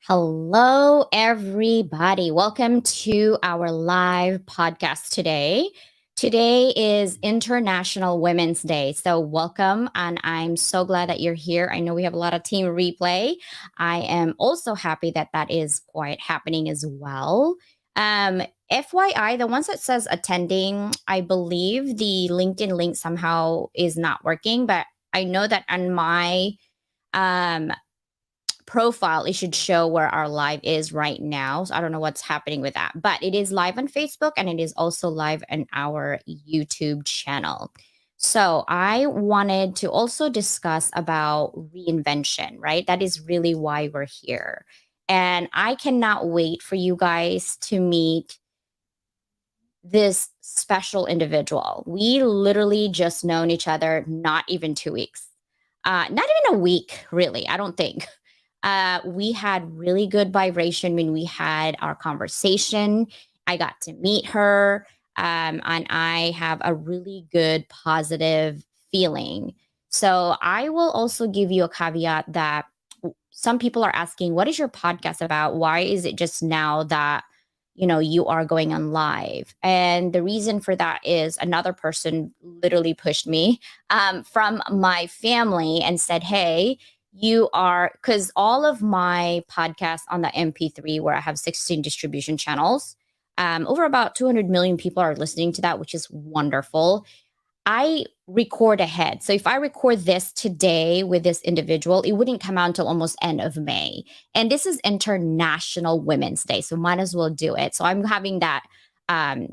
Hello, everybody. Welcome to our live podcast today. Today is International Women's Day. So, welcome. And I'm so glad that you're here. I know we have a lot of team replay. I am also happy that that is quite happening as well. Um, FYI, the ones that says attending, I believe the LinkedIn link somehow is not working, but I know that on my um profile, it should show where our live is right now. So I don't know what's happening with that, but it is live on Facebook and it is also live on our YouTube channel. So I wanted to also discuss about reinvention, right? That is really why we're here. And I cannot wait for you guys to meet this special individual. We literally just known each other not even 2 weeks. Not even a week, really, I don't think. We had really good vibration when we had our conversation. I got to meet her, and I have a really good positive feeling. So I will also give you a caveat that some people are asking, what is your podcast about? Why is it just now that you are going on live? And the reason for that is another person literally pushed me from my family and said, hey, you are, because all of my podcasts on the MP3, where I have 16 distribution channels, over about 200 million people are listening to that, which is wonderful. I record ahead. So if I record this today with this individual, it wouldn't come out until almost end of May. And this is International Women's Day. So might as well do it. So I'm having that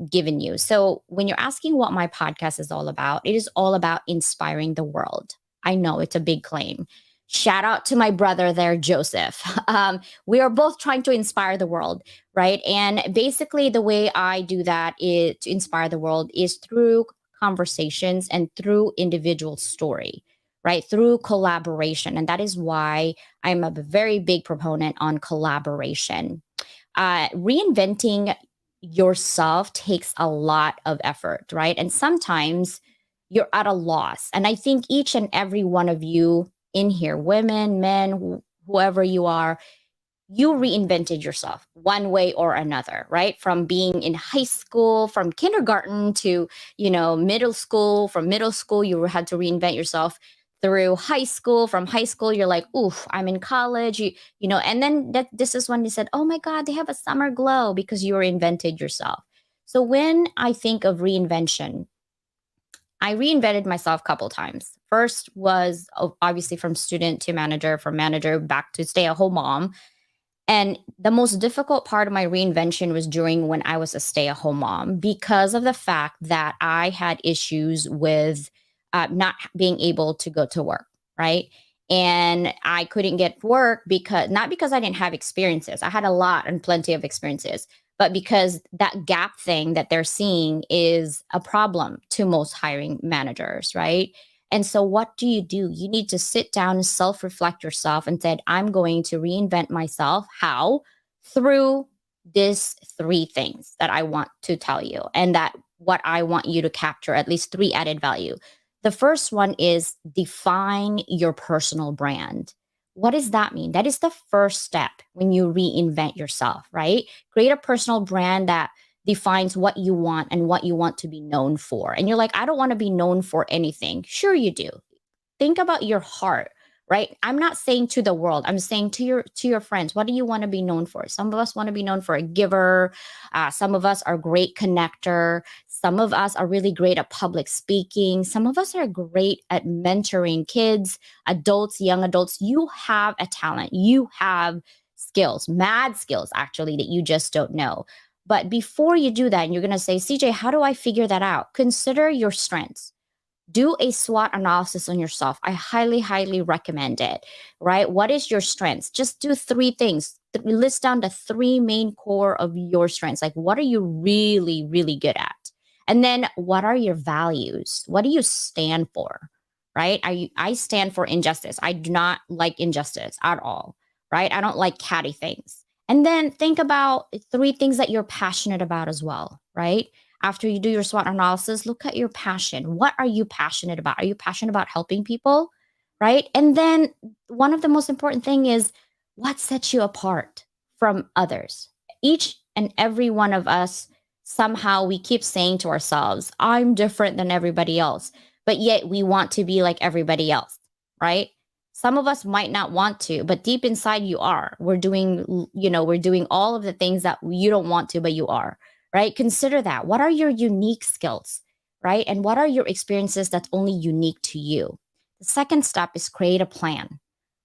given you. So when you're asking what my podcast is all about, it is all about inspiring the world. I know it's a big claim. Shout out to my brother there, Joseph. We are both trying to inspire the world, right? And basically, the way I do that is to inspire the world is through conversations and through individual story, right? Through collaboration. And that is why I'm a very big proponent on collaboration. Reinventing yourself takes a lot of effort, right? And sometimes you're at a loss. And I think each and every one of you in here, women, men, whoever you are, you reinvented yourself one way or another, right? From being in high school, from kindergarten to, middle school. From middle school, you had to reinvent yourself through high school. From high school, you're like, oof, I'm in college, and then this is when you said, oh my God, they have a summer glow because you reinvented yourself. So when I think of reinvention, I reinvented myself a couple times. First was obviously from student to manager, from manager back to stay at home mom. And the most difficult part of my reinvention was during when I was a stay at home mom because of the fact that I had issues with not being able to go to work, right? And I couldn't get work because not because I didn't have experiences. I had a lot and plenty of experiences, but because that gap thing that they're seeing is a problem to most hiring managers, right? And so, what do? You need to sit down and self reflect yourself and said, I'm going to reinvent myself. How? Through these three things that I want to tell you, and that what I want you to capture, at least three added value. The first one is define your personal brand. What does that mean? That is the first step when you reinvent yourself, right? Create a personal brand that defines what you want and what you want to be known for. And you're like, I don't want to be known for anything. Sure, you do. Think about your heart, right? I'm not saying to the world, I'm saying to your friends, what do you want to be known for? Some of us want to be known for a giver. Some of us are great connector. Some of us are really great at public speaking. Some of us are great at mentoring kids, adults, young adults. You have a talent. You have skills, mad skills actually, that you just don't know. But before you do that, and you're going to say, CJ, how do I figure that out? Consider your strengths. Do a SWOT analysis on yourself. I highly, highly recommend it, right? What is your strengths? Just do three things. List down the three main core of your strengths. Like, what are you really, really good at? And then what are your values? What do you stand for? Right? I stand for injustice. I do not like injustice at all, right? I don't like catty things. And then think about three things that you're passionate about as well, right? After you do your SWOT analysis, look at your passion. What are you passionate about? Are you passionate about helping people? Right. And then one of the most important thing is what sets you apart? from others. Each and every one of us, somehow we keep saying to ourselves, I'm different than everybody else, but yet we want to be like everybody else, right? Some of us might not want to, but deep inside you are. We're doing all of the things that you don't want to, but you are, right? Consider that. What are your unique skills, right? And what are your experiences that's only unique to you? The second step is create a plan.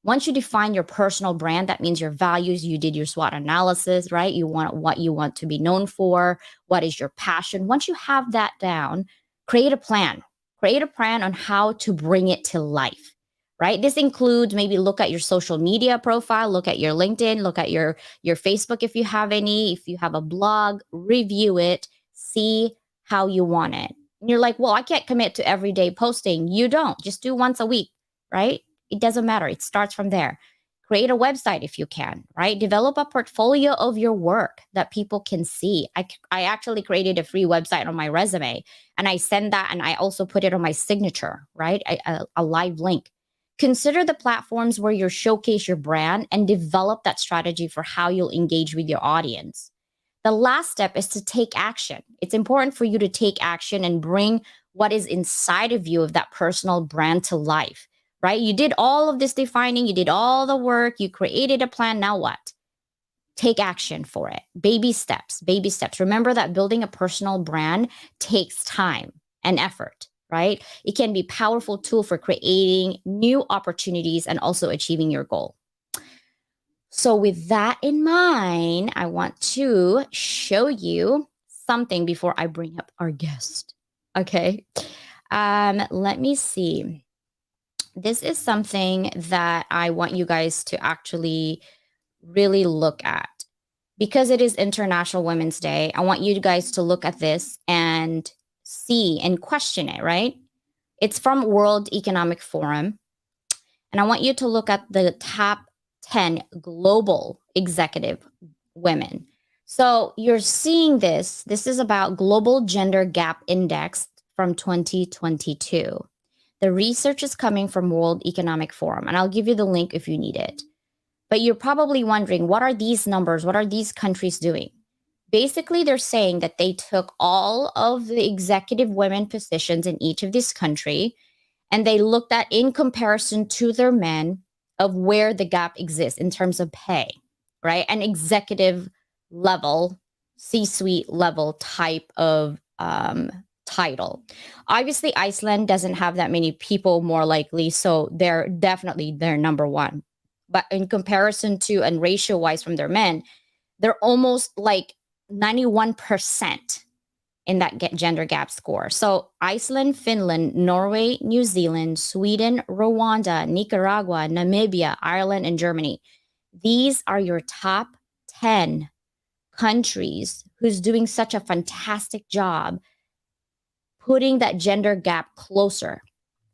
Once you define your personal brand, that means your values, you did your SWOT analysis, right? You want what you want to be known for, what is your passion. Once you have that down, create a plan. Create a plan on how to bring it to life, right? This includes maybe look at your social media profile, look at your LinkedIn, look at your Facebook if you have any, if you have a blog, review it, see how you want it. And you're like, well, I can't commit to everyday posting. You don't. Just do once a week, right? It doesn't matter. It starts from there. Create a website if you can, right? Develop a portfolio of your work that people can see. I actually created a free website on my resume, and I send that, and I also put it on my signature, right? A live link. Consider the platforms where you showcase your brand and develop that strategy for how you'll engage with your audience. The last step is to take action. It's important for you to take action and bring what is inside of you of that personal brand to life, right? You did all of this defining, you did all the work, you created a plan. Now what? Take action for it. Baby steps, baby steps. Remember that building a personal brand takes time and effort, right? It can be a powerful tool for creating new opportunities and also achieving your goal. So, with that in mind, I want to show you something before I bring up our guest. Okay. Let me see. This is something that I want you guys to actually really look at because it is International Women's Day. I want you guys to look at this and see and question it, right? It's from World Economic Forum. And I want you to look at the top 10 global executive women. So you're seeing this. This is about Global Gender Gap Index from 2022. The research is coming from World Economic Forum, and I'll give you the link if you need it. But you're probably wondering, what are these numbers? What are these countries doing? Basically, they're saying that they took all of the executive women positions in each of this country, and they looked at in comparison to their men of where the gap exists in terms of pay, right? An executive level, C-suite level type of title. Obviously, Iceland doesn't have that many people, more likely, so they're number one. But in comparison to and ratio wise from their men, they're almost like 91% in that gender gap score. So Iceland, Finland, Norway, New Zealand, Sweden, Rwanda, Nicaragua, Namibia, Ireland, and Germany. These are your top 10 countries who's doing such a fantastic job putting that gender gap closer,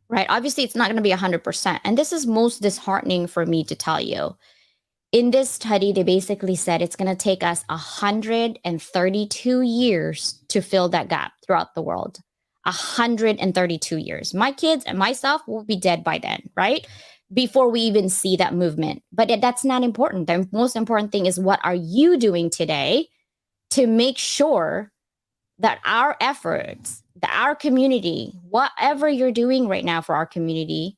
right? Obviously, it's not going to be 100%. And this is most disheartening for me to tell you. In this study, they basically said it's going to take us 132 years to fill that gap throughout the world. 132 years. My kids and myself will be dead by then, right? Before we even see that movement. But that's not important. The most important thing is, what are you doing today to make sure that our efforts, that our community, whatever you're doing right now for our community,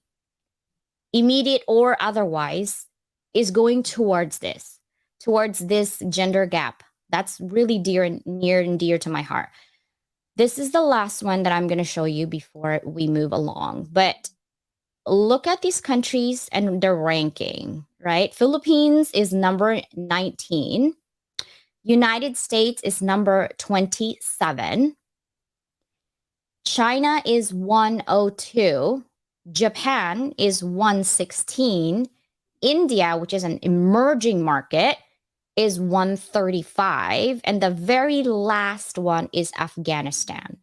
immediate or otherwise, is going towards this gender gap. That's really near and dear to my heart. This is the last one that I'm going to show you before we move along. But look at these countries and their ranking, right? Philippines is number 19. United States is number 27. China is 102. Japan is 116. India, which is an emerging market, is 135. And the very last one is Afghanistan,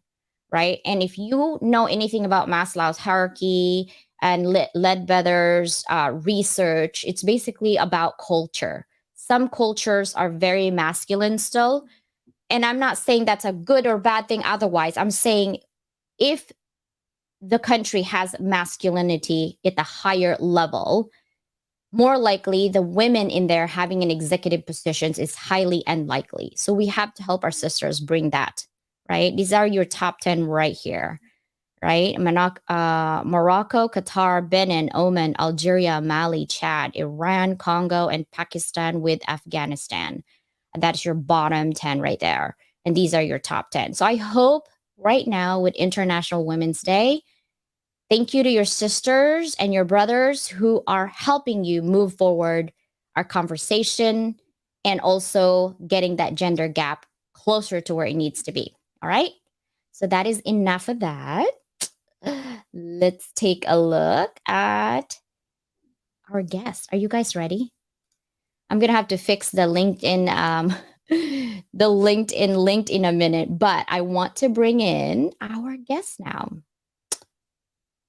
right? And if you know anything about Maslow's hierarchy and Ledbetter's research, it's basically about culture. Some cultures are very masculine still. And I'm not saying that's a good or bad thing otherwise. I'm saying if the country has masculinity at the higher level, more likely the women in there having an executive positions is highly unlikely. So we have to help our sisters bring that, right? These are your top 10 right here, right? Morocco, Qatar, Benin, Oman, Algeria, Mali, Chad, Iran, Congo, and Pakistan with Afghanistan. That's your bottom 10 right there. And these are your top 10. So I hope right now with International Women's Day, thank you to your sisters and your brothers who are helping you move forward our conversation and also getting that gender gap closer to where it needs to be. All right. So that is enough of that. Let's take a look at our guest. Are you guys ready? I'm gonna have to fix the LinkedIn the LinkedIn linked in a minute, but I want to bring in our guest now.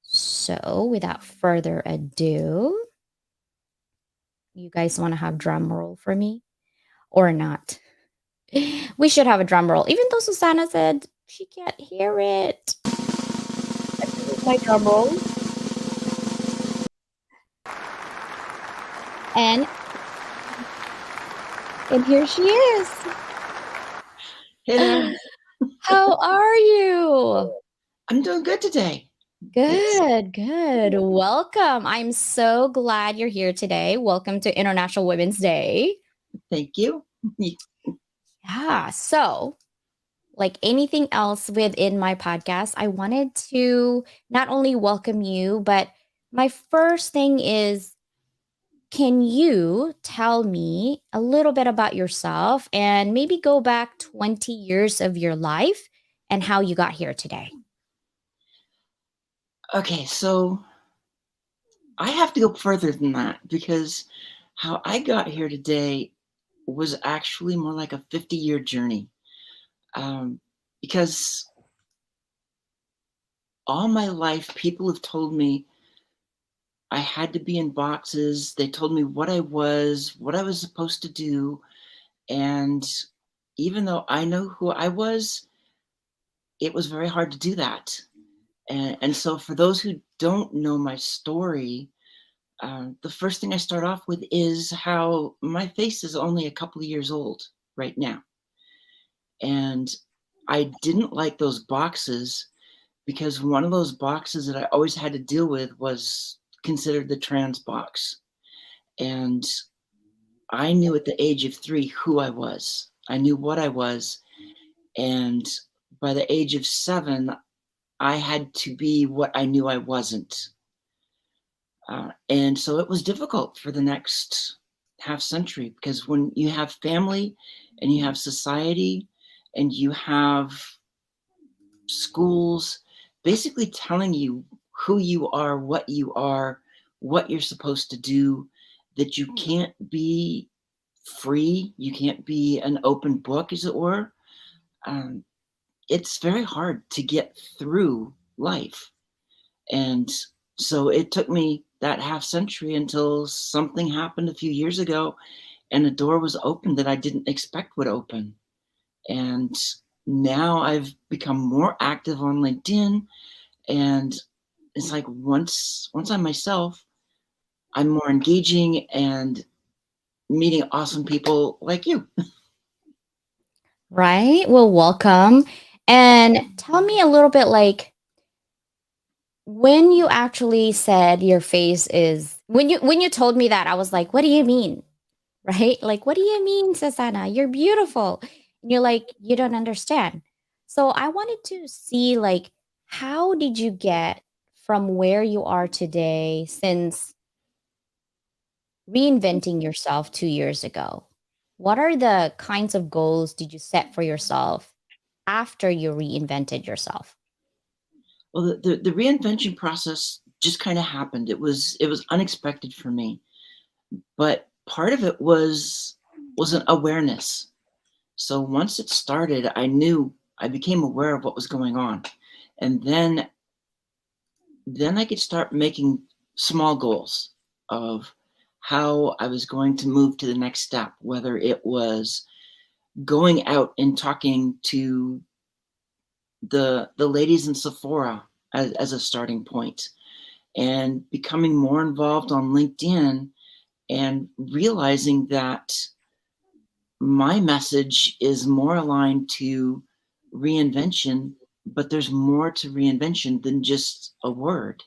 So without further ado, you guys want to have drum roll for me or not? We should have a drum roll, even though Susannah said she can't hear it. My drum roll. And here she is. Hello. How are you? I'm doing good today. Good. Welcome. I'm so glad you're here today. Welcome to International Women's Day. Thank you. Yeah. So, like anything else within my podcast, I wanted to not only welcome you, but my first thing is, can you tell me a little bit about yourself and maybe go back 20 years of your life and how you got here today? Okay, so I have to go further than that because how I got here today was actually more like a 50-year journey. Because all my life, people have told me I had to be in boxes. They told me what I was supposed to do. And even though I know who I was, it was very hard to do that. And so for those who don't know my story, the first thing I start off with is how my face is only a couple of years old right now. And I didn't like those boxes because one of those boxes that I always had to deal with was considered the trans box. And I knew at the age of 3 who I was. I knew what I was. And by the age of 7, I had to be what I knew I wasn't. And so it was difficult for the next half century because when you have family and you have society and you have schools basically telling you who you are, what you're supposed to do, that you can't be free, you can't be an open book, as it were, it's very hard to get through life. And so it took me that half century until something happened a few years ago and a door was opened that I didn't expect would open. And now I've become more active on LinkedIn. And it's like once I'm myself, I'm more engaging and meeting awesome people like you. Right. Well, welcome. And tell me a little bit like when you actually said your face is when you told me that, I was like, what do you mean? Right? Like, what do you mean, Susannah? You're beautiful. And you're like, you don't understand. So I wanted to see like how did you get from where you are today since reinventing yourself 2 years ago? What are the kinds of goals did you set for yourself after you reinvented yourself? Well, the reinvention process just kind of happened. It was unexpected for me, but part of it was an awareness. So once it started, I became aware of what was going on, and then I could start making small goals of how I was going to move to the next step, whether it was going out and talking to the ladies in Sephora as a starting point and becoming more involved on LinkedIn and realizing that my message is more aligned to reinvention, but there's more to reinvention than just a word.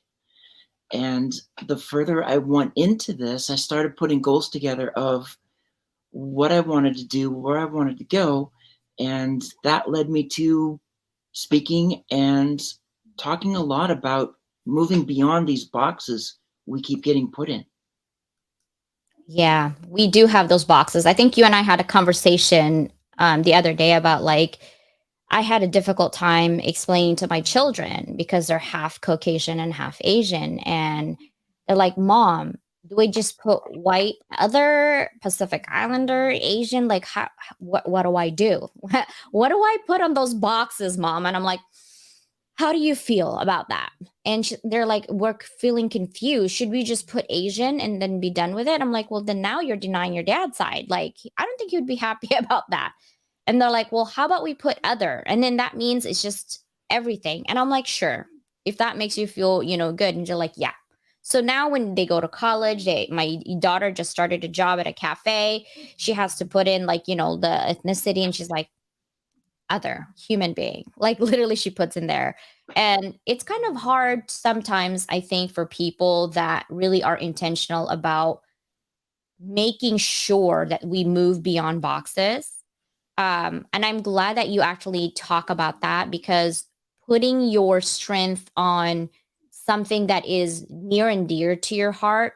And the further I went into this, I started putting goals together of what I wanted to do, where I wanted to go. And that led me to speaking and talking a lot about moving beyond these boxes we keep getting put in. Yeah, we do have those boxes. I think you and I had a conversation the other day about like I had a difficult time explaining to my children because they're half Caucasian and half Asian. And they're like, Mom, do we just put white, other Pacific Islander, Asian? Like, what do I do? What do I put on those boxes, Mom? And I'm like, how do you feel about that? And they're like, we're feeling confused. Should we just put Asian and then be done with it? I'm like, well, then now you're denying your dad's side. Like, I don't think he would be happy about that. And they're like, well, how about we put other? And then that means it's just everything. And I'm like, sure, if that makes you feel, good. And you're like, yeah. So now when they go to college, my daughter just started a job at a cafe. She has to put in like, the ethnicity. And she's like, other human being. Like literally she puts in there. And it's kind of hard sometimes, I think, for people that really are intentional about making sure that we move beyond boxes. And I'm glad that you actually talk about that because putting your strength on something that is near and dear to your heart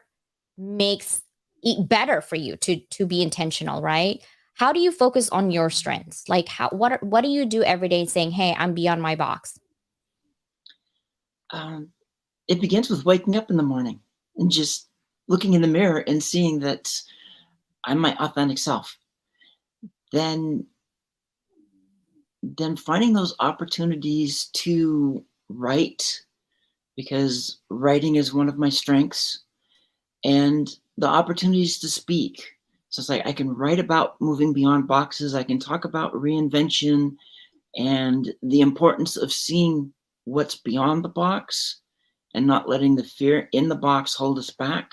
makes it better for you to be intentional, right? How do you focus on your strengths? Like what do you do every day saying, "Hey, I'm beyond my box." Um, it begins with waking up in the morning and just looking in the mirror and seeing that I'm my authentic self. Then finding those opportunities to write, because writing is one of my strengths, and the opportunities to speak. So it's like I can write about moving beyond boxes. I can talk about reinvention and the importance of seeing what's beyond the box and not letting the fear in the box hold us back,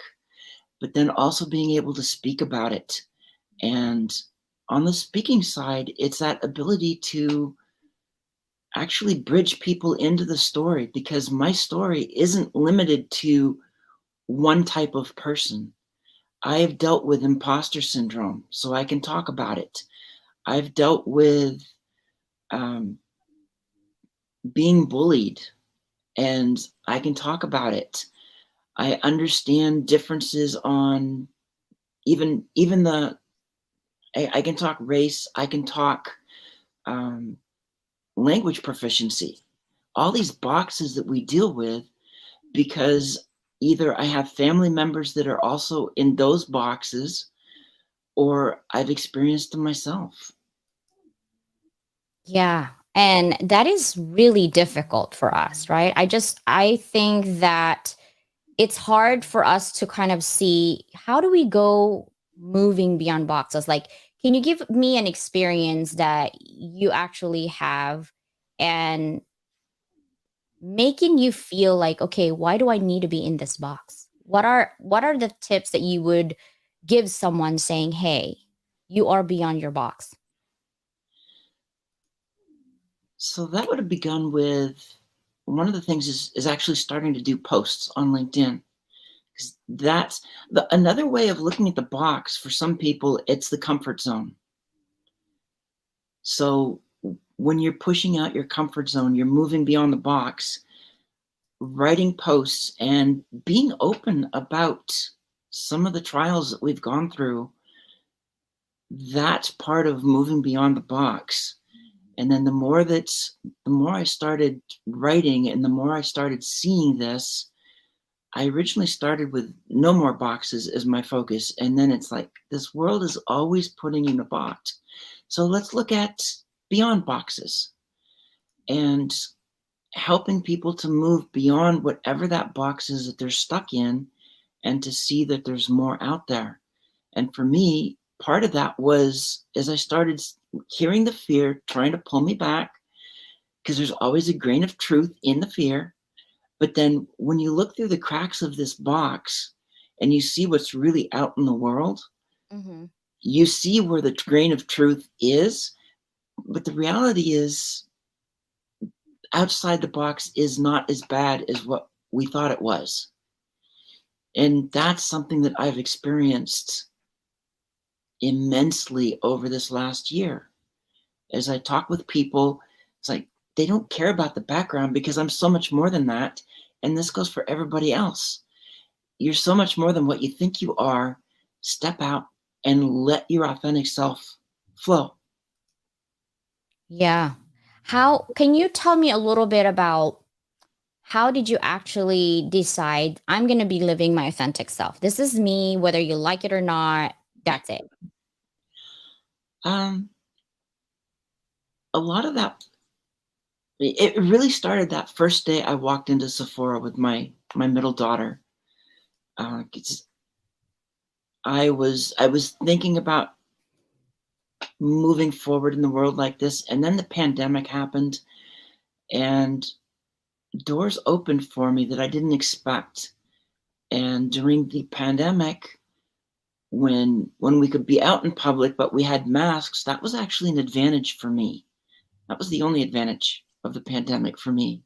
but then also being able to speak about it. And on the speaking side, it's that ability to actually bridge people into the story, because my story isn't limited to one type of person. I have dealt with imposter syndrome, so I can talk about it. I've dealt with um, being bullied, and I can talk about it. I understand differences on even the. I can talk race. I can talk um, language proficiency. All these boxes that we deal with, because either I have family members that are also in those boxes, or I've experienced them myself. Yeah. And that is really difficult for us, right? I think that it's hard for us to kind of see how do we go moving beyond boxes. Like, can you give me an experience that you actually have and making you feel like, okay, why do I need to be in this box? What are the tips that you would give someone saying, hey, you are beyond your box? So that would have begun with one of the things is actually starting to do posts on LinkedIn. Because that's another way of looking at the box. For some people, it's the comfort zone. So when you're pushing out your comfort zone, you're moving beyond the box, writing posts and being open about some of the trials that we've gone through. That's part of moving beyond the box. And then the more I started writing and the more I started seeing this, I originally started with no more boxes as my focus. And then it's like, this world is always putting you in a box. So let's look at beyond boxes and helping people to move beyond whatever that box is that they're stuck in, and to see that there's more out there. And for me, part of that was as I started hearing the fear trying to pull me back, because there's always a grain of truth in the fear. But then when you look through the cracks of this box and you see what's really out in the world, Hmm. you see where the grain of truth is. But the reality is, outside the box is not as bad as what we thought it was. And that's something that I've experienced immensely over this last year. As I talk with people, it's like they don't care about the background because I'm so much more than that. And this goes for everybody else. You're so much more than what you think you are. Step out and let your authentic self flow. Yeah. How can you tell me a little bit about how did you actually decide I'm going to be living my authentic self? This is me, whether you like it or not. That's it. Um, a lot of that, it really started that first day I walked into Sephora with my middle daughter. It's, I was thinking about moving forward in the world like this, and then the pandemic happened, and doors opened for me that I didn't expect. And during the pandemic, when we could be out in public but we had masks, that was actually an advantage for me. That was the only advantage of the pandemic for me,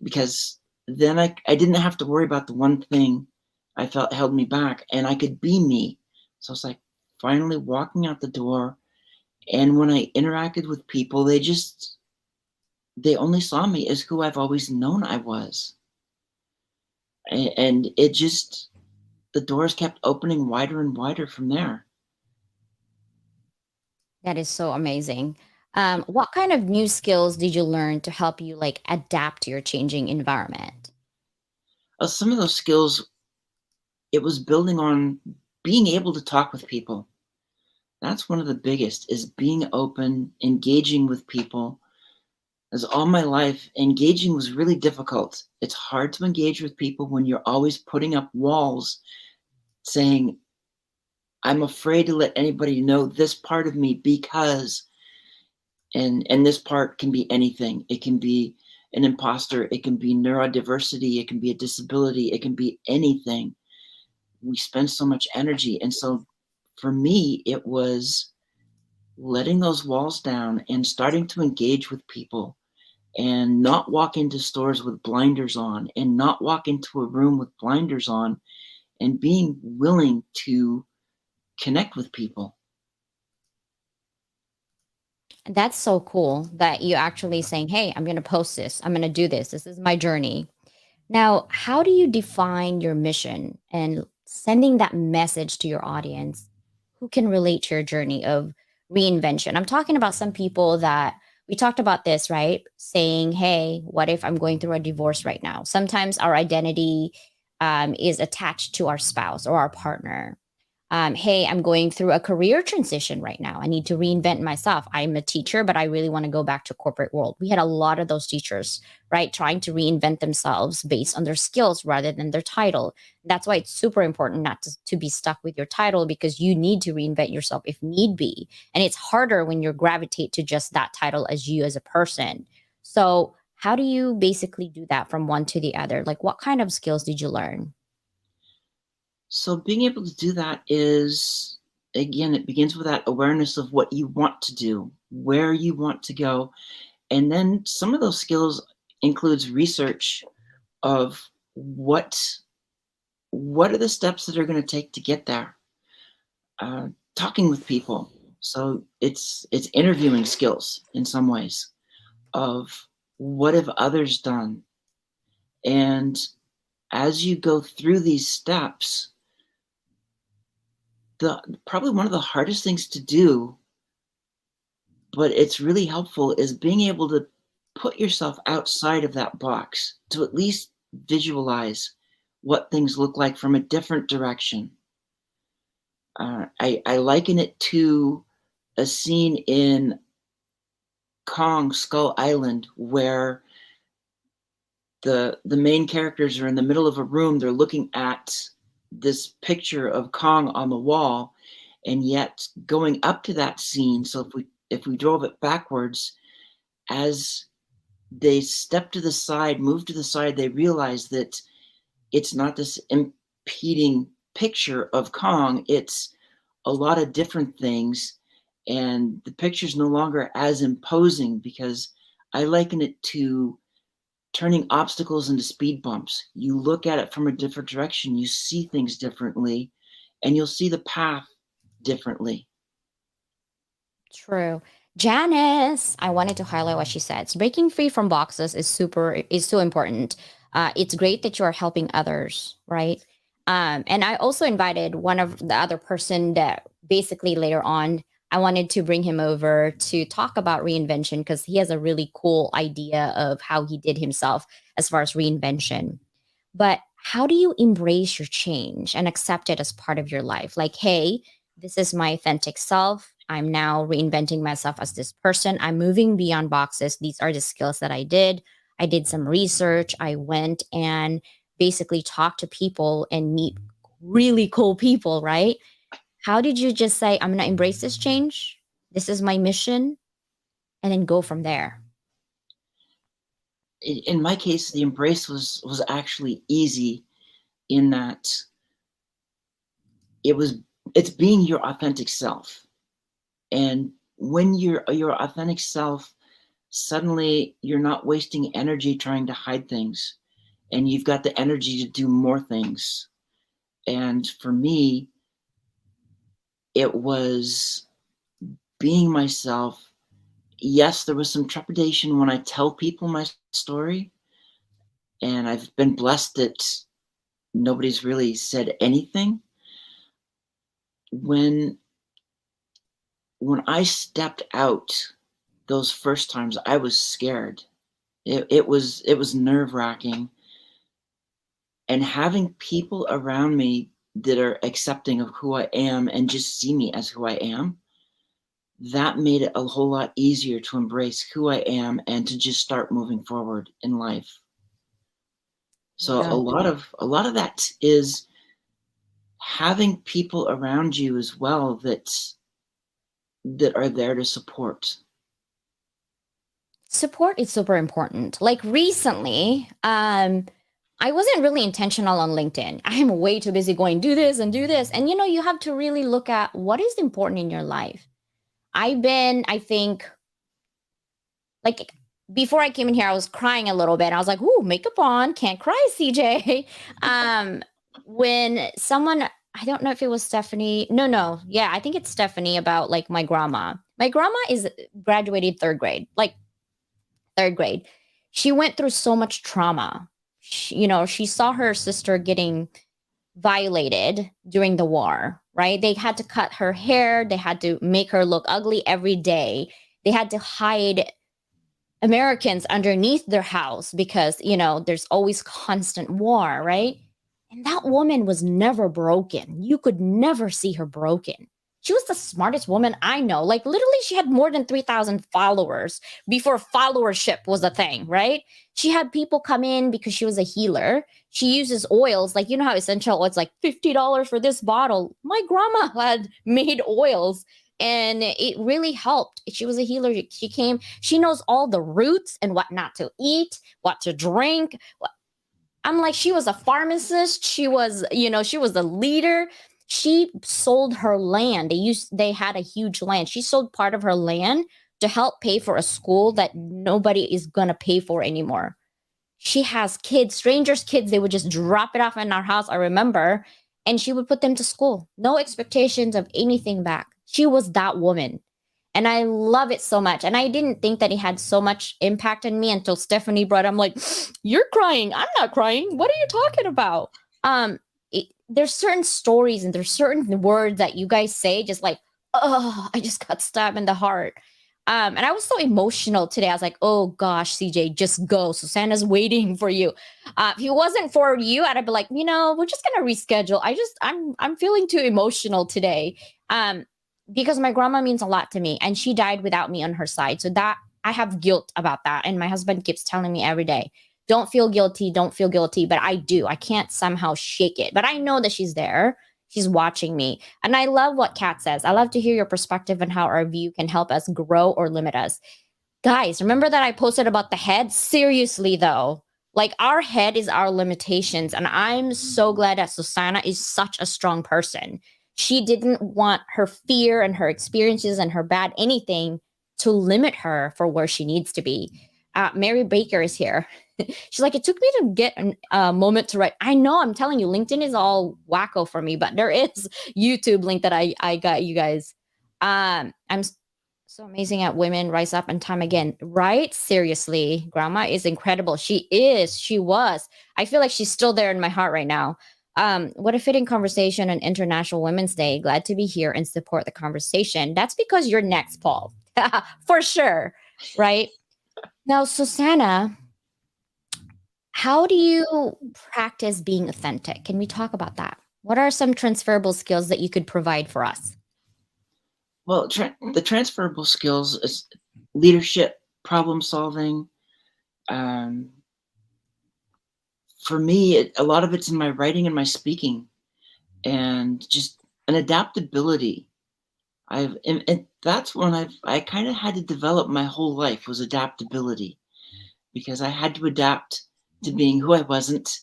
because then I didn't have to worry about the one thing I felt held me back, and I could be me. So it's like finally walking out the door, and when I interacted with people, they only saw me as who I've always known I was. And it just, the doors kept opening wider and wider from there. That is so amazing. What kind of new skills did you learn to help you like adapt to your changing environment? Some of those skills, it was building on being able to talk with people. That's one of the biggest, is being open, engaging with people. As all my life, engaging was really difficult. It's hard to engage with people when you're always putting up walls saying, I'm afraid to let anybody know this part of me because, and this part can be anything. It can be an imposter, it can be neurodiversity, it can be a disability, it can be anything. We spend so much energy. And so for me, it was letting those walls down and starting to engage with people, and not walk into stores with blinders on, and not walk into a room with blinders on, and being willing to connect with people. And that's so cool that you actually saying, "Hey, I'm going to post this. I'm going to do this. This is my journey." Now, how do you define your mission and sending that message to your audience who can relate to your journey of reinvention? I'm talking about some people that we talked about this, right? Saying, hey, what if I'm going through a divorce right now? Sometimes our identity is attached to our spouse or our partner. Hey, I'm going through a career transition right now. I need to reinvent myself. I'm a teacher, but I really want to go back to corporate world. We had a lot of those teachers, right, trying to reinvent themselves based on their skills rather than their title. That's why it's super important not to be stuck with your title, because you need to reinvent yourself if need be. And it's harder when you gravitate to just that title as you as a person. So how do you basically do that from one to the other? Like, what kind of skills did you learn? So being able to do that is, again, it begins with that awareness of what you want to do, where you want to go. And then some of those skills includes research of what are the steps that are going to take to get there. Talking with people. So it's interviewing skills in some ways, of what have others done. And as you go through these steps, the probably one of the hardest things to do, but it's really helpful, is being able to put yourself outside of that box, to at least visualize what things look like from a different direction. I liken it to a scene in Kong Skull Island, where the main characters are in the middle of a room. They're looking at this picture of Kong on the wall, and yet going up to that scene. So if we drove it backwards, as they step to the side, move to the side, they realize that it's not this repeating picture of Kong. It's a lot of different things, and the picture's no longer as imposing because I liken it to turning obstacles into speed bumps. You look at it from a different direction, you see things differently, and you'll see the path differently. True. Janice, I wanted to highlight what she said. So breaking free from boxes is so important. It's great that you are helping others, right? And I also invited one of the other person that basically later on I wanted to bring him over to talk about reinvention because he has a really cool idea of how he did himself as far as reinvention. But how do you embrace your change and accept it as part of your life? Like, hey, this is my authentic self. I'm now reinventing myself as this person. I'm moving beyond boxes. These are the skills that I did. I did some research. I went and basically talked to people and meet really cool people, right? How did you just say, I'm going to embrace this change? This is my mission, and then go from there? In my case, the embrace was actually easy in that it's being your authentic self. And when you're your authentic self, suddenly you're not wasting energy trying to hide things, and you've got the energy to do more things. And for me, it was being myself. Yes, there was some trepidation when I tell people my story, and I've been blessed that nobody's really said anything. When I stepped out those first times, I was scared. It was nerve-wracking, and having people around me that are accepting of who I am and just see me as who I am, that made it a whole lot easier to embrace who I am and to just start moving forward in life. So Yeah. a lot of that is having people around you as well that are there to support. Support is super important. Like recently, I wasn't really intentional on LinkedIn. I am way too busy going do this and do this. And you have to really look at what is important in your life. I think, like before I came in here, I was crying a little bit. I was like, "Ooh, makeup on, can't cry, CJ." Um, when someone, I don't know if it was Stephanie. No, yeah, I think it's Stephanie about like my grandma. My grandma is graduated third grade, like third grade. She went through so much trauma. She saw her sister getting violated during the war, right? They had to cut her hair, they had to make her look ugly every day. They had to hide Americans underneath their house because, there's always constant war, right? And that woman was never broken. You could never see her broken. She was the smartest woman I know. Like, literally, she had more than 3,000 followers before followership was a thing, right? She had people come in because she was a healer. She uses oils. Like, you know how essential oils, like $50 for this bottle. My grandma had made oils and it really helped. She was a healer. She knows all the roots and what not to eat, what to drink. I'm like, she was a pharmacist. She was a leader. She sold her land. They had a huge land. She sold part of her land to help pay for a school that nobody is going to pay for anymore. She has kids, strangers' kids. They would just drop it off in our house, I remember, and she would put them to school. No expectations of anything back. She was that woman. And I love it so much. And I didn't think that it had so much impact on me until Stephanie brought it. I'm like, you're crying. I'm not crying. What are you talking about? There's certain stories and there's certain words that you guys say, just like, oh, I just got stabbed in the heart. And I was so emotional today. I was like, oh gosh, CJ, just go. Susannah's waiting for you. If it wasn't for you, I'd be like, we're just gonna reschedule. I'm feeling too emotional today. Because my grandma means a lot to me and she died without me on her side. So that I have guilt about that. And my husband keeps telling me every day, don't feel guilty, don't feel guilty. But I do. I can't somehow shake it. But I know that she's there. She's watching me. And I love what Kat says. I love to hear your perspective on how our view can help us grow or limit us. Guys, remember that I posted about the head? Seriously, though, Like our head is our limitations. And I'm so glad that Susannah is such a strong person. She didn't want her fear and her experiences and her bad anything to limit her for where she needs to be. Mary Baker is here. She's like, it took me to get a moment to write. I know, I'm telling you, LinkedIn is all wacko for me, but there is YouTube link that I got you guys. I'm so amazing at women rise up and time again, right? Seriously, grandma is incredible. She is, she was. I feel like she's still there in my heart right now. What a fitting conversation on International Women's Day. Glad to be here and support the conversation. That's because you're next, Paul. For sure. Right? Now, Susannah, how do you practice being authentic? Can we talk about that? What are some transferable skills that you could provide for us? Well, the transferable skills is leadership, problem solving. Um, for me, a lot of it's in my writing and my speaking, and just an adaptability. And that's when I kind of had to develop my whole life, was adaptability, because I had to adapt to being who I wasn't.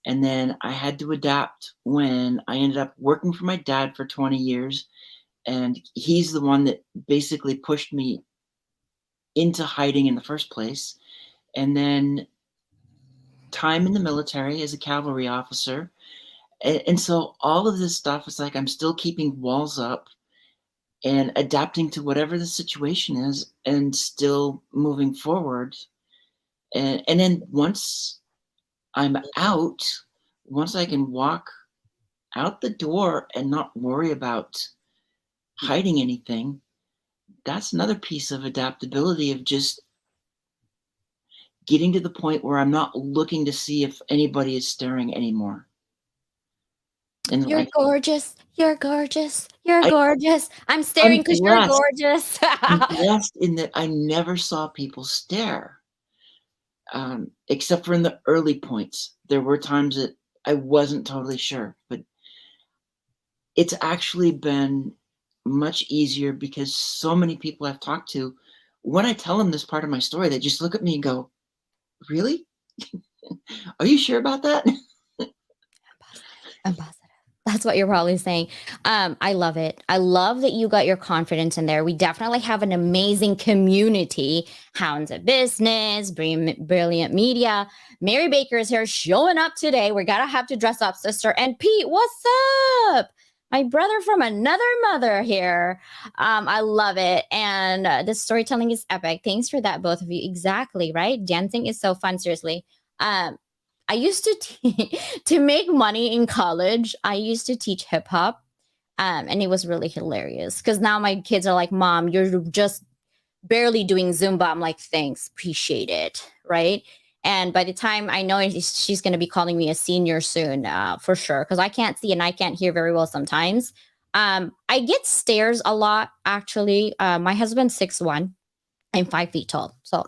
And then I had to adapt when I ended up working for my dad for 20 years. And he's the one that basically pushed me into hiding in the first place. And then time in the military as a cavalry officer. And so all of this stuff is like I'm still keeping walls up and adapting to whatever the situation is and still moving forward. And then once I'm out, once I can walk out the door and not worry about hiding anything, that's another piece of adaptability, of just getting to the point where I'm not looking to see if anybody is staring anymore. And You're like, gorgeous. You're gorgeous. You're I, gorgeous. I'm I'm staring because you're blessed. gorgeous. I'm blessed in that I never saw people stare, except for in the early points. There were times that I wasn't totally sure, but it's actually been much easier because so many people I've talked to, when I tell them this part of my story, they just look at me and go, "Really? Are you sure about that?" I'm positive. That's what you're probably saying. I love it. I love that you got your confidence in there. We definitely have an amazing community. Hounds of Business, Brilliant Media. Mary Baker is here showing up today. We're gonna have to dress up, sister. And Pete, what's up? My brother from another mother here. I love it. And the storytelling is epic. Thanks for that, both of you. Exactly, right? Dancing is so fun, seriously. I used to to make money in college. I used to teach hip hop, and it was really hilarious because now my kids are like, "Mom, you're just barely doing Zumba." I'm like, "Thanks, appreciate it." Right? And by the time I know she's going to be calling me a senior soon, for sure, because I can't see and I can't hear very well sometimes. I get stares a lot. Actually, my husband's 6'1". I'm 5 feet tall, so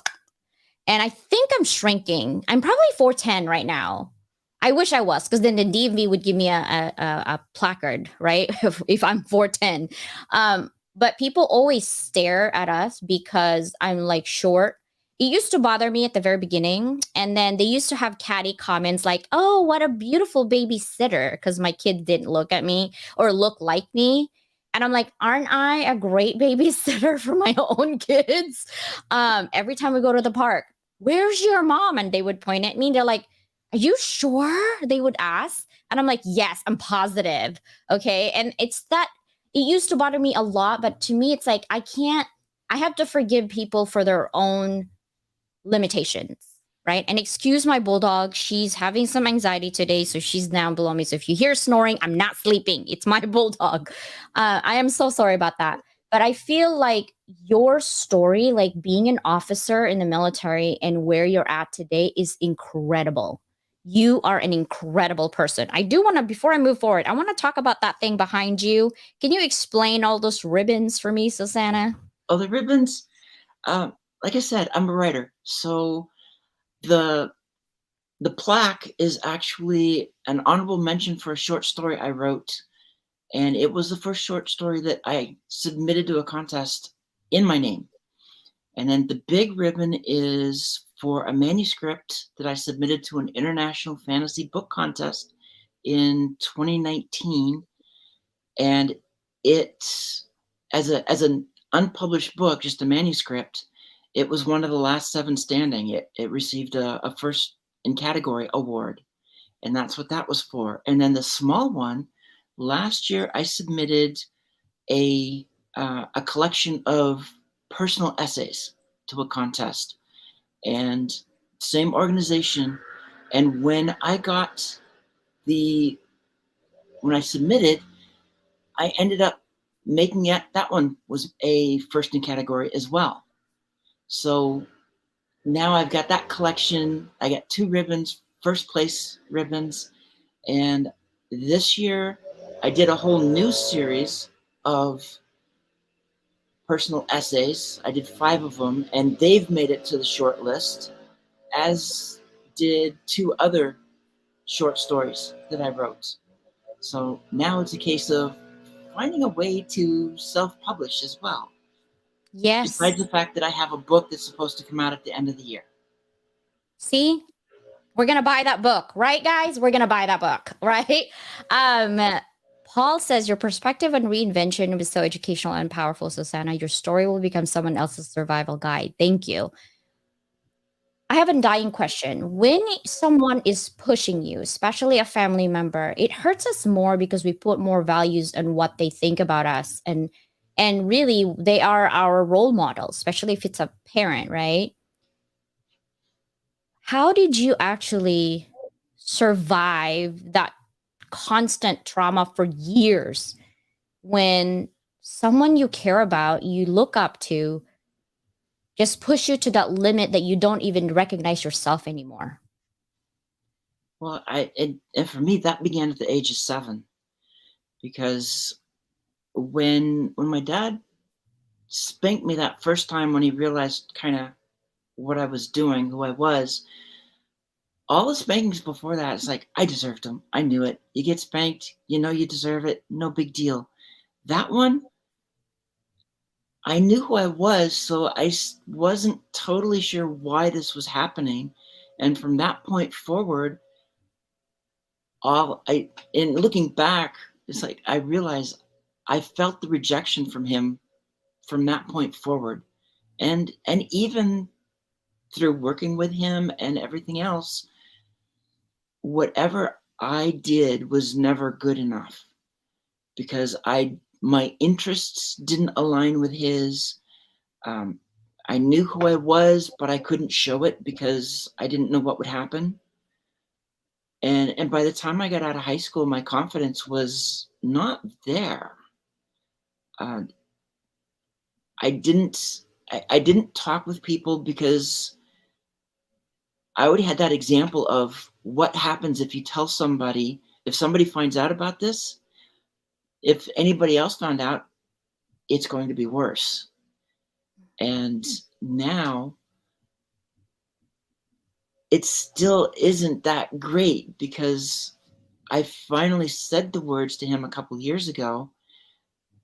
and I think I'm shrinking. I'm probably 4'10" right now. I wish I was, because then the DMV would give me a placard, right? if I'm 4'10". But people always stare at us because I'm like short. It used to bother me at the very beginning. And then they used to have catty comments like, "Oh, what a beautiful babysitter," because my kid didn't look at me or look like me. And I'm like, aren't I a great babysitter for my own kids? Every time we go to the park, "Where's your mom?" And they would point at me. They're like, "Are you sure?" They would ask. And I'm like, "Yes, I'm positive." Okay. And it's that it used to bother me a lot. But to me, it's like, I have to forgive people for their own limitations. Right. And excuse my bulldog. She's having some anxiety today. So she's down below me. So if you hear snoring, I'm not sleeping. It's my bulldog. I am so sorry about that. But I feel like your story, like being an officer in the military and where you're at today, is incredible. You are an incredible person. I do want to, before I move forward, I want to talk about that thing behind you. Can you explain all those ribbons for me, Susannah? Oh, the ribbons. Like I said, I'm a writer, so the the plaque is actually an honorable mention for a short story I wrote, and it was the first short story that I submitted to a contest in my name. And then the big ribbon is for a manuscript that I submitted to an international fantasy book contest in 2019. And it, as an unpublished book, just a manuscript, it was one of the last 7 standing. It received a first in category award, and that's what that was for. And then the small one, last year I submitted a collection of personal essays to a contest, and same organization. And when I submitted, I ended up making it, that one was a first in category as well. So now I've got that collection. I got 2 ribbons, first place ribbons. And this year I did a whole new series of personal essays. I did 5 of them, and they've made it to the short list, as did 2 other short stories that I wrote. So now it's a case of finding a way to self-publish as well. Yes. Besides the fact that I have a book that's supposed to come out at the end of the year. See, we're going to buy that book, right, guys? We're going to buy that book, right? Paul says, your perspective on reinvention was so educational and powerful, Susannah. Your story will become someone else's survival guide. Thank you. I have a dying question. When someone is pushing you, especially a family member, it hurts us more because we put more values on what they think about us. And really, they are our role models, especially if it's a parent, right? How did you actually survive that constant trauma for years when someone you care about, you look up to, just push you to that limit that you don't even recognize yourself anymore? Well, and for me, that began at the age of 7, because when my dad spanked me that first time, when he realized kind of what I was doing, who I was, all the spankings before that, it's like, I deserved them. I knew it. You get spanked, you know you deserve it. No big deal. That one, I knew who I was, so I wasn't totally sure why this was happening. And from that point forward, in looking back, it's like I realized I felt the rejection from him from that point forward. And even through working with him and everything else, whatever I did was never good enough, because my interests didn't align with his. I knew who I was, but I couldn't show it because I didn't know what would happen. And by the time I got out of high school, my confidence was not there. Uh, I didn't talk with people because I already had that example of what happens if you tell somebody, if somebody finds out about this, if anybody else found out, it's going to be worse. And now it still isn't that great, because I finally said the words to him a couple years ago,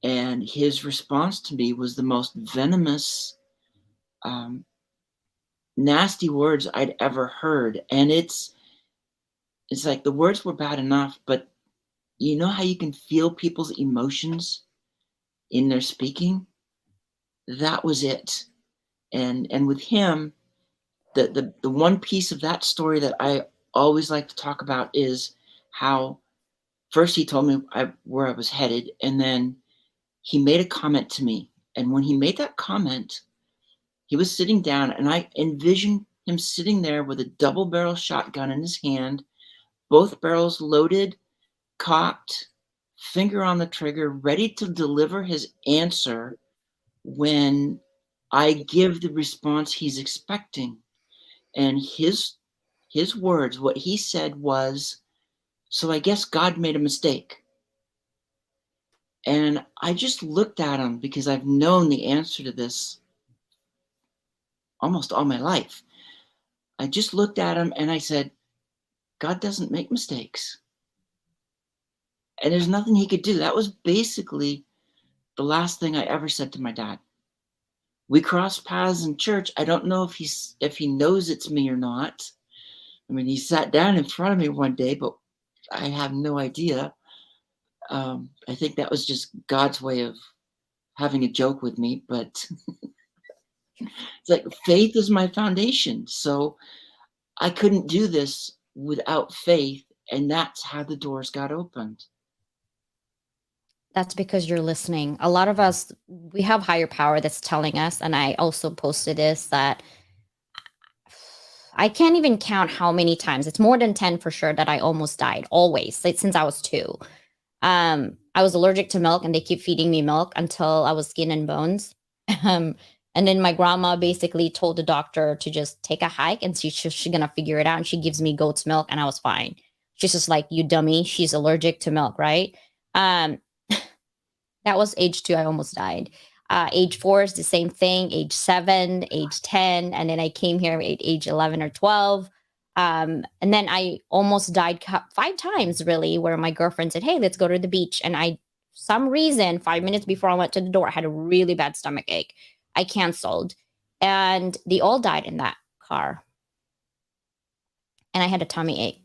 and his response to me was the most venomous, nasty words I'd ever heard. And it's like the words were bad enough, but you know how you can feel people's emotions in their speaking? That was it. And with him, the one piece of that story that I always like to talk about is how first he told me where I was headed, and then he made a comment to me. And when he made that comment, he was sitting down, and I envisioned him sitting there with a double barrel shotgun in his hand, both barrels loaded, cocked, finger on the trigger, ready to deliver his answer when I give the response he's expecting. And his words, what he said was, "So I guess God made a mistake." And I just looked at him, because I've known the answer to this almost all my life. I just looked at him and I said, God doesn't make mistakes. And there's nothing he could do. That was basically the last thing I ever said to my dad. We cross paths in church. I don't know if he knows it's me or not. I mean, he sat down in front of me one day, but I have no idea. I think that was just God's way of having a joke with me, but it's like faith is my foundation. So I couldn't do this without faith, and that's how the doors got opened. That's because you're listening. A lot of us, we have higher power that's telling us, and I also posted this, that I can't even count how many times. It's more than 10 for sure that I almost died, always, since I was 2. I was allergic to milk, and they keep feeding me milk until I was skin and bones. And then my grandma basically told the doctor to just take a hike, and she's gonna figure it out. And she gives me goat's milk, and I was fine. She's just like, "You dummy, she's allergic to milk, right?" Um, that was age 2. I almost died. Age 4 is the same thing. Age 7, age 10, and then I came here at age 11 or 12. And then I almost died 5 times, really, where my girlfriend said, "Hey, let's go to the beach." And some reason, 5 minutes before I went to the door, I had a really bad stomach ache. I canceled, and they all died in that car. And I had a tummy ache,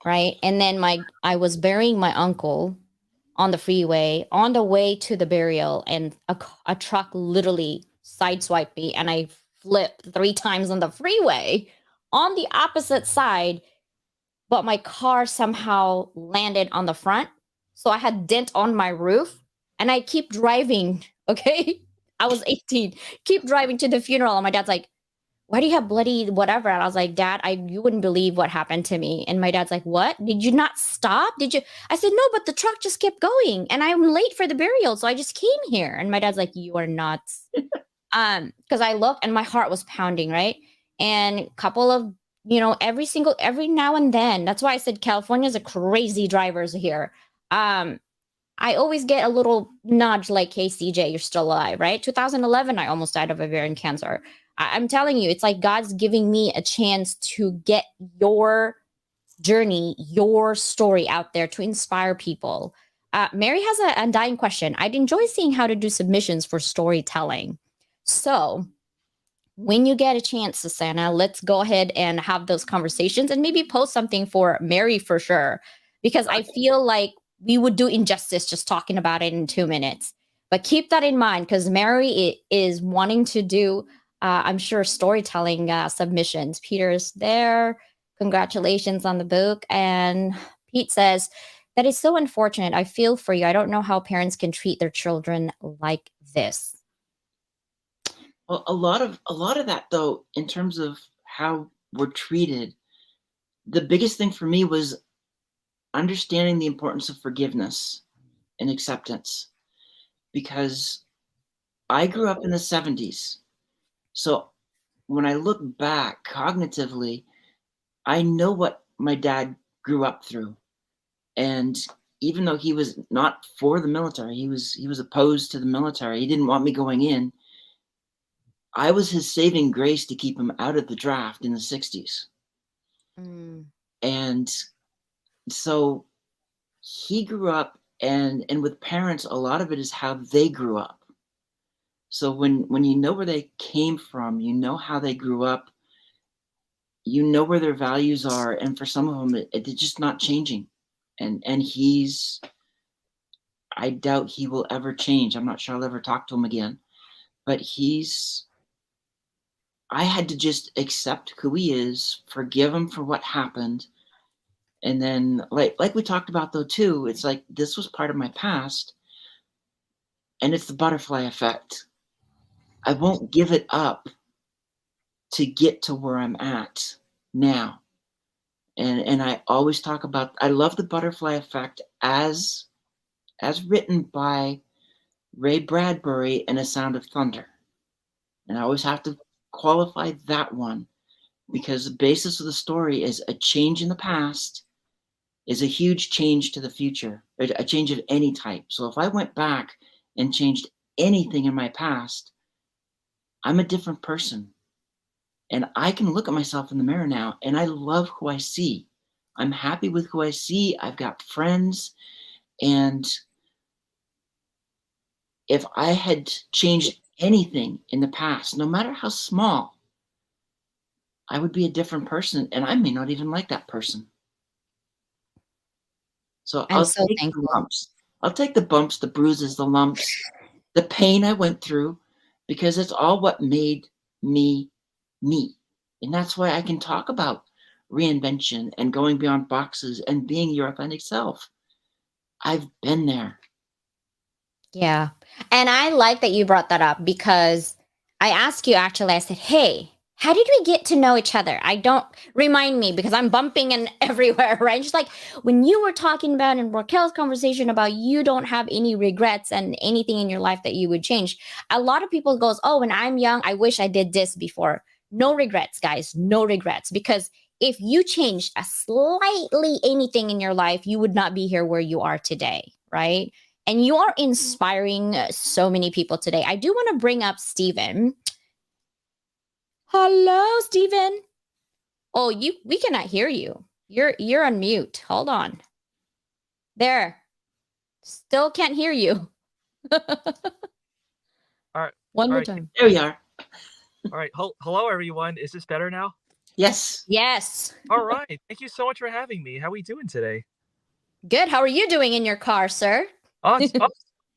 right? And then I was burying my uncle on the freeway on the way to the burial, and a truck literally sideswiped me, and I flipped 3 times on the freeway on the opposite side, but my car somehow landed on the front. So I had dent on my roof, and I keep driving. Okay. I was 18, keep driving to the funeral. And my dad's like, "Why do you have bloody whatever?" And I was like, "Dad, you wouldn't believe what happened to me." And my dad's like, "What? Did you not stop? Did you?" I said, "No, but the truck just kept going, and I'm late for the burial, so I just came here." And my dad's like, "You are nuts." Because I looked, and my heart was pounding, right? And a couple of, every now and then, that's why I said California's a crazy drivers here. I always get a little nudge like, "Hey, CJ, you're still alive," right? 2011, I almost died of ovarian cancer. I'm telling you, it's like God's giving me a chance to get your journey, your story out there to inspire people. Mary has a undying question. "I'd enjoy seeing how to do submissions for storytelling." So when you get a chance, Susannah, let's go ahead and have those conversations, and maybe post something for Mary for sure, because I feel like we would do injustice just talking about it in 2 minutes. But keep that in mind, because Mary is wanting to do, I'm sure, storytelling submissions. Peter's there. Congratulations on the book. And Pete says, "That is so unfortunate. I feel for you. I don't know how parents can treat their children like this." Well, a lot of that, though, in terms of how we're treated, the biggest thing for me was understanding the importance of forgiveness and acceptance, because I grew up in the 70s. So when I look back cognitively, I know what my dad grew up through. And even though he was not for the military, he was opposed to the military. He didn't want me going in. I was his saving grace to keep him out of the draft in the 60s. Mm. And so he grew up, and with parents, a lot of it is how they grew up. So when you know where they came from, you know how they grew up, you know where their values are, and for some of them, it's just not changing. And I doubt he will ever change. I'm not sure I'll ever talk to him again. But I had to just accept who he is, forgive him for what happened, and then like we talked about though too, it's like this was part of my past, and it's the butterfly effect. I won't give it up to get to where I'm at now. And I always talk about, I love the butterfly effect as written by Ray Bradbury in A Sound of Thunder. And I always have to qualify that one, because the basis of the story is a change in the past is a huge change to the future, a change of any type. So if I went back and changed anything in my past, I'm a different person. And I can look at myself in the mirror now, and I love who I see. I'm happy with who I see. I've got friends, and if I had changed anything in the past, no matter how small, I would be a different person, and I may not even like that person. So I'm I'll so take the thankful. lumps. I'll take the bumps, the bruises, the lumps, the pain I went through, because it's all what made me me. And that's why I can talk about reinvention and going beyond boxes and being your authentic self. I've been there. Yeah. And I like that you brought that up because I asked you actually, I said, hey, how did we get to know each other? I don't remind me because I'm bumping and everywhere, right? Just like when you were talking about in Raquel's conversation about you don't have any regrets and anything in your life that you would change. A lot of people goes, oh, when I'm young, I wish I did this before. No regrets, guys. No regrets. Because if you changed a slightly anything in your life, you would not be here where you are today, right? And you are inspiring so many people today. I do want to bring up Stephen. Hello, Stephen. Oh, we cannot hear you. You're on mute. Hold on. There. Still can't hear you. All right. One All more right. time. There we are. All right. Hello, everyone. Is this better now? Yes. Yes. All right. Thank you so much for having me. How are we doing today? Good. How are you doing in your car, sir?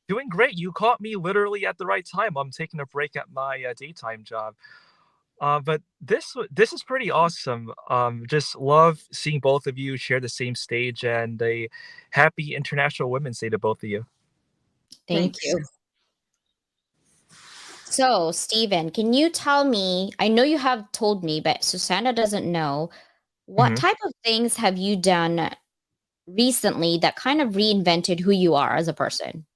Doing great. You caught me literally at the right time. I'm taking a break at my daytime job. But this is pretty awesome. Just love seeing both of you share the same stage, and a happy International Women's Day to both of you. Thank Thanks. you. So, Stephen, can you tell me? I know you have told me, but Susannah doesn't know. What Mhm. type of things have you done recently that kind of reinvented who you are as a person?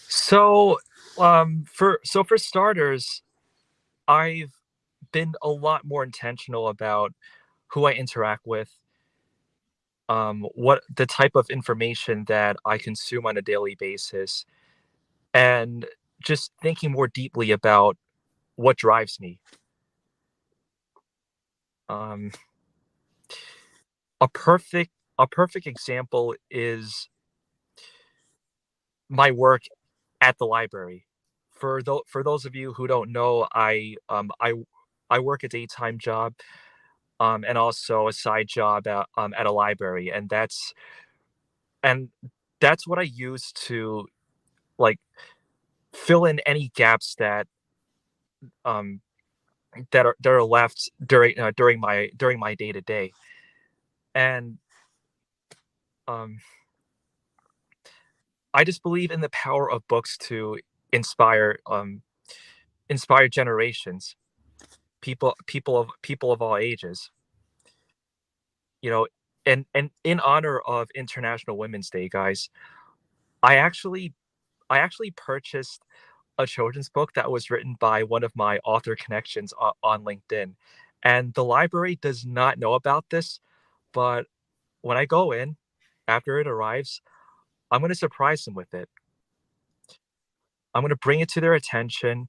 So, for starters, I've been a lot more intentional about who I interact with, what the type of information that I consume on a daily basis, and just thinking more deeply about what drives me. Um, a perfect a perfect example is my work at the library. For those of you who don't know, I work a daytime job, and also a side job at a library, and that's what I use to, like, fill in any gaps um that are left during my day to day. And um I just believe in the power of books to inspire inspire generations, people of all ages. You know, and in honor of International Women's Day, guys, I actually I actually purchased a children's book that was written by one of my author connections on LinkedIn. And the library does not know about this, but when I go in after it arrives, I'm going to surprise them with it. I'm going to bring it to their attention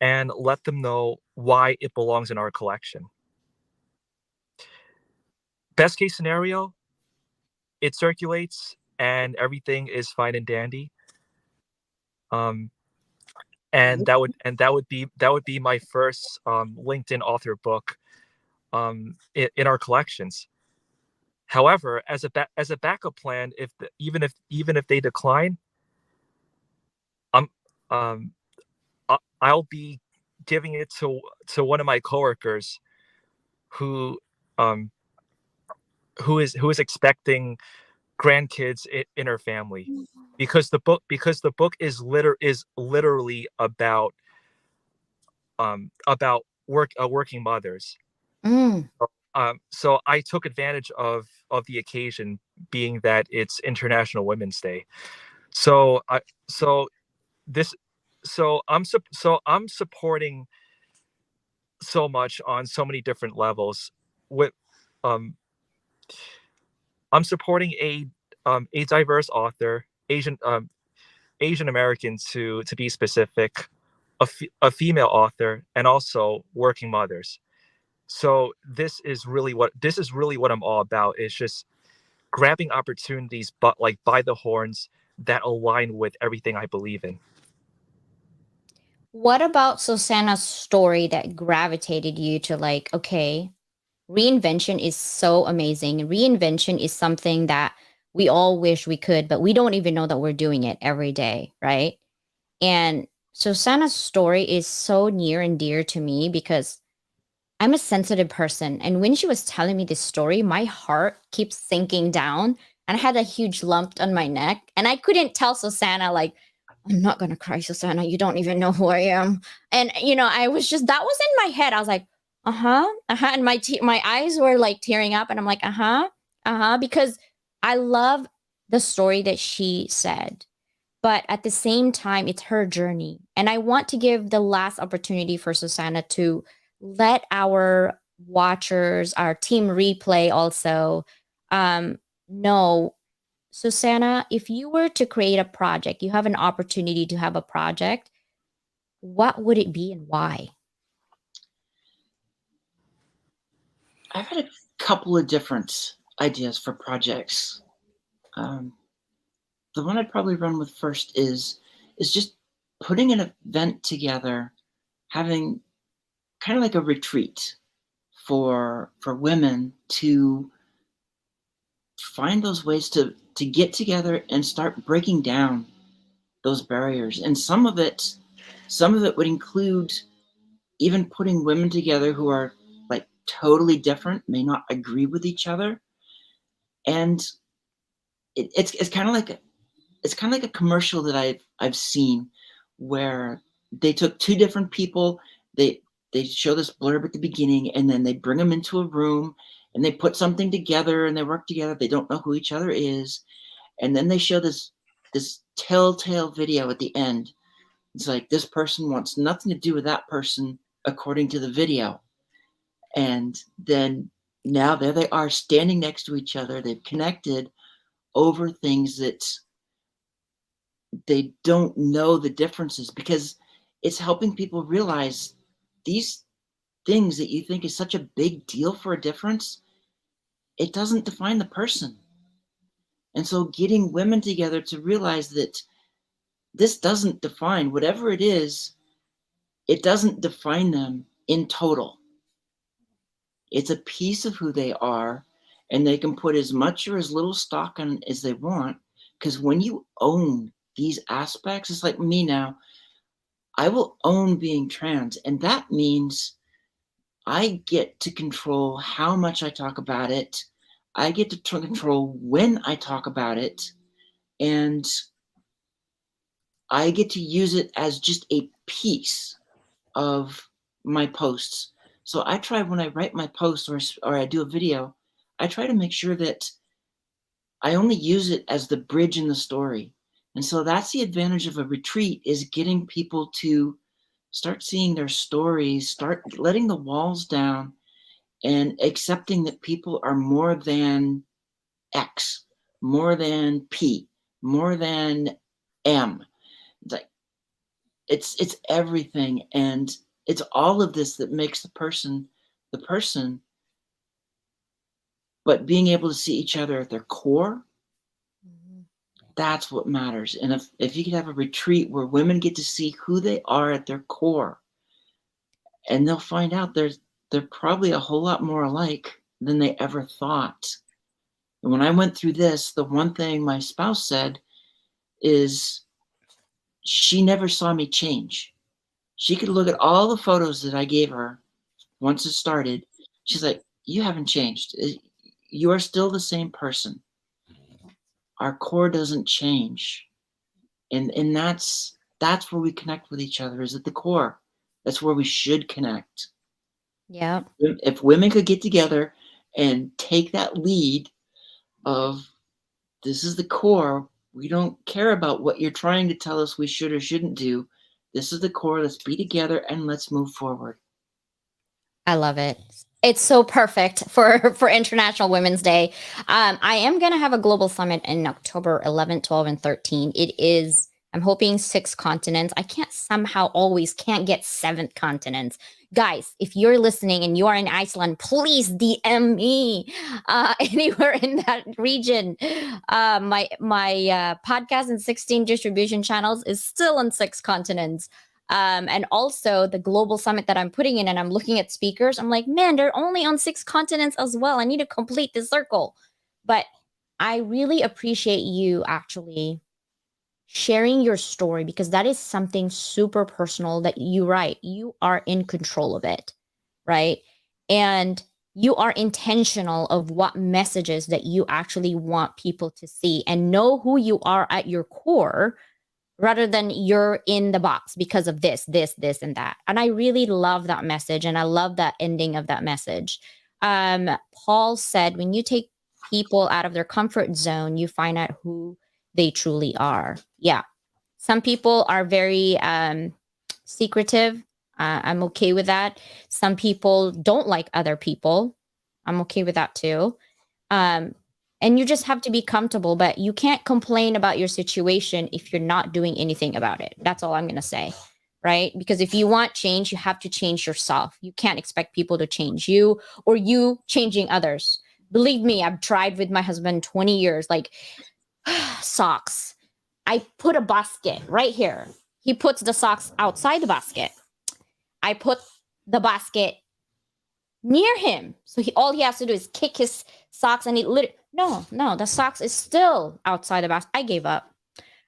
and let them know why it belongs in our collection. Best case scenario, it circulates and everything is fine and dandy. Um, and that would be my first LinkedIn author book in our collections. However, as a backup plan, even if they decline, I'm um, I'll be giving it to one of my coworkers who um, who is expecting grandkids in her family, because the book is literally about working mothers. Mm. So I took advantage of the occasion, being that it's International Women's Day. So I so this so I'm supporting so much on so many different levels. With um I'm supporting a diverse author, Asian American, to be specific, a female author, and also working mothers. So this is really what I'm all about. It's just grabbing opportunities, but like by the horns, that align with everything I believe in. What about Susannah's story that gravitated you to like, okay, reinvention is so amazing. Reinvention is something that we all wish we could, but we don't even know that we're doing it every day, right? And Susannah's story is so near and dear to me because I'm a sensitive person. And when she was telling me this story, my heart keeps sinking down. And I had a huge lump on my neck. And I couldn't tell Susannah, like, I'm not going to cry, Susannah. You don't even know who I am. And, I was just, that was in my head. I was like, And my eyes were like tearing up. And I'm like, because I love the story that she said. But at the same time, it's her journey. And I want to give the last opportunity for Susannah to let our watchers, our team replay also know, Susannah, if you were to create a project, you have an opportunity to have a project, what would it be and why? I've had a couple of different ideas for projects. The one I'd probably run with first is just putting an event together, having kind of like a retreat for women to find those ways to get together and start breaking down those barriers. And some of it would include even putting women together who are like totally different, may not agree with each other. And it's kind of like a commercial that I've seen where they took two different people, they show this blurb at the beginning, and then they bring them into a room and they put something together and they work together. They don't know who each other is. And then they show this telltale video at the end. It's like, this person wants nothing to do with that person according to the video. And then now there they are standing next to each other. They've connected over things that they don't know the differences, because it's helping people realize these things that you think is such a big deal for a difference, it doesn't define the person. And so getting women together to realize that this doesn't define whatever it is, it doesn't define them in total. It's a piece of who they are, and they can put as much or as little stock on as they want. Because when you own these aspects, it's like me now, I will own being trans. And that means I get to control how much I talk about it. I get to control when I talk about it. And I get to use it as just a piece of my posts. So I try, when I write my posts or I do a video, I try to make sure that I only use it as the bridge in the story. And so that's the advantage of a retreat, is getting people to start seeing their stories, start letting the walls down, and accepting that people are more than X, more than P, more than M. It's everything, and it's all of this that makes the person. But being able to see each other at their core, that's what matters. And if you could have a retreat where women get to see who they are at their core, and they'll find out they're probably a whole lot more alike than they ever thought. And when I went through this, the one thing my spouse said is she never saw me change. She could look at all the photos that I gave her once it started. She's like, you haven't changed. You are still the same person. Our core doesn't change. And that's where we connect with each other, is at the core. That's where we should connect. Yeah. If women could get together and take that lead of, this is the core, we don't care about what you're trying to tell us we should or shouldn't do. This is the core. Let's be together and let's move forward. I love it. It's so perfect for International Women's Day. I am going to have a global summit in October 11th, 12th, and 13th. It is I'm hoping 6 continents. I can't get 7th continents. Guys, if you're listening and you are in Iceland, please DM me anywhere in that region. My podcast and 16 distribution channels is still on 6 continents. And also the global summit that I'm putting in, and I'm looking at speakers. I'm like, man, they're only on 6 continents as well. I need to complete the circle. But I really appreciate you actually sharing your story, because that is something super personal that you write. You are in control of it, right? And you are intentional of what messages that you actually want people to see, and know who you are at your core, rather than you're in the box because of this, and that. And I really love that message. And I love that ending of that message. Paul said, when you take people out of their comfort zone, you find out who they truly are. Yeah. Some people are very secretive. I'm okay with that. Some people don't like other people. I'm okay with that too. And you just have to be comfortable, but you can't complain about your situation if you're not doing anything about it. That's all I'm going to say, right? Because if you want change, you have to change yourself. You can't expect people to change you, or you changing others. Believe me, I've tried with my husband 20 years, like socks. I put a basket right here. He puts the socks outside the basket. I put the basket near him. So all he has to do is kick his socks, and no, the socks is still outside the basket. I gave up.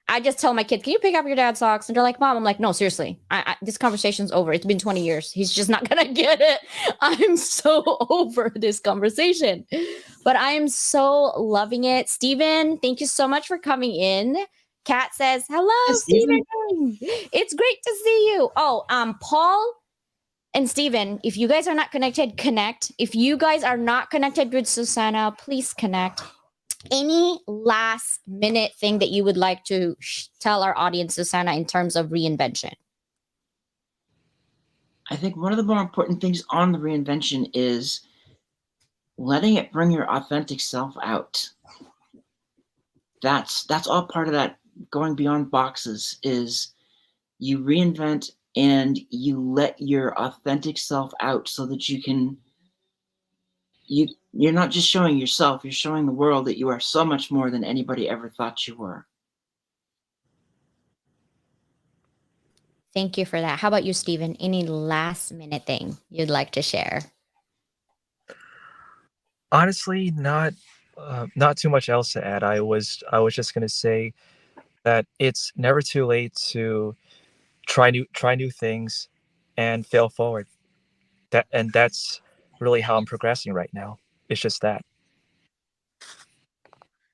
I just tell my kids, can you pick up your dad's socks? And they're like, Mom. I'm like, no, seriously. This conversation's over. It's been 20 years. He's just not going to get it. I'm so over this conversation. But I am so loving it. Steven, thank you so much for coming in. Kat says, hello, Steven. It's great to see you. Oh, Paul and Steven, if you guys are not connected, connect. If you guys are not connected with Susannah, please connect. Any last minute thing that you would like to tell our audience, Susannah, in terms of reinvention? I think one of the more important things on the reinvention is letting it bring your authentic self out. That's all part of that going beyond boxes. Is you reinvent and you let your authentic self out, so that you're not just showing yourself, you're showing the world that you are so much more than anybody ever thought you were. Thank you for that. How about you, Steven? Any last minute thing you'd like to share? Honestly, not too much else to add. I was just going to say that it's never too late to try new things and fail forward. That's really how I'm progressing right now. It's just that.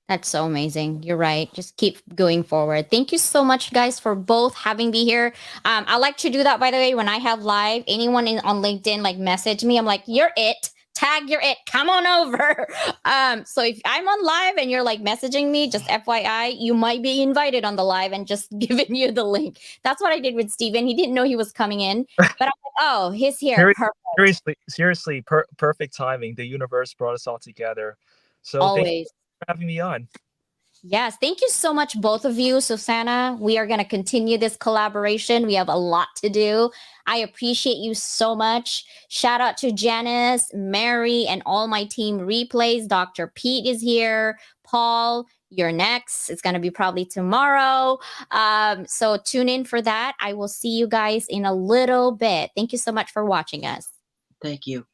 That's so amazing. You're right. Just keep going forward. Thank you so much, guys, for both having me here. I like to do that, by the way, when I have live. Anyone on LinkedIn, like, message me. I'm like, you're it. Tag, you're it. Come on over. So if I'm on live and you're like messaging me, just FYI, you might be invited on the live and just giving you the link. That's what I did with Steven. He didn't know he was coming in, but I'm like, oh, he's here. Seriously, perfect timing. The universe brought us all together. So always. Thank you for having me on. Yes, thank you so much, both of you. Susannah, we are going to continue this collaboration. We have a lot to do. I appreciate you so much. Shout out to Janice, Mary, and all my team replays. Dr. Pete is here. Paul, you're next. It's going to be probably tomorrow. So tune in for that. I will see you guys in a little bit. Thank you so much for watching us. Thank you.